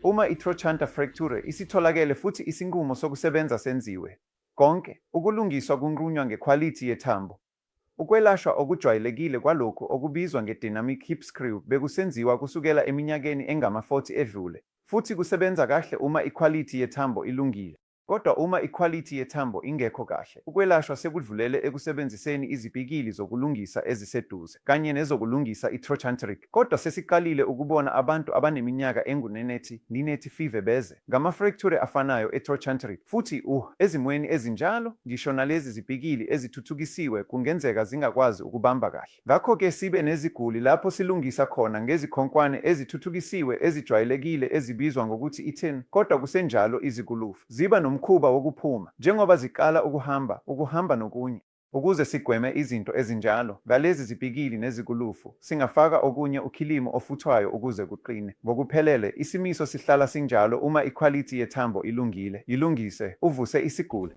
Uma i-trochanter fracture isitholakele futhi isinqumo sokusebenza senziwe, konke ukulungiswa kunqunywa ngekhwalithi yethambo. Ukwelashwa okujwayelekile kwalokhu okubizwa nge-dynamic hip screw bekusenziwa kusukela eminyakeni engama-40 edlule, futhi kusebenza kahle uma ikhwalithi yethambo ilungile. Kodwa uma ikhwalithi yethambo ingekho kahle, ukwelashwa sekudlulele ekusebenziseni izibhikili zokulungisa eziseduze kanye nezokulungisa i-trochanteric. Kodwa sesiqalile ukubona abantu abaneminyaka engu-90 FIVE beze ngama-fracture afanayo e-trochanteric, futhi ezimweni ezinjalo, ngisho nalezi zibhikili ezithuthukisiwe kungenzeka zingakwazi ukubamba kahle. Ngakho-ke sibe neziguli lapho silungisa khona ngezikhonkwane ezithuthukisiwe ezijwayelekile ezibizwa ngokuthi i-tin, kodwa kusenjalo izigulufu ziba nomkhuba wokuphuma njengoba ziqala ukuhamba nokunye. Ukuze sigweme izinto ezinjalo, ngalezi zibhikili nezigulufu, singafaka okunye ukhilimo ofuthwayo ukuze kuqine. Ngokuphelele, isimiso sihlala sinjalo uma ikhwalithi yethambo ilungile. Yilungise, uvuse isiguli.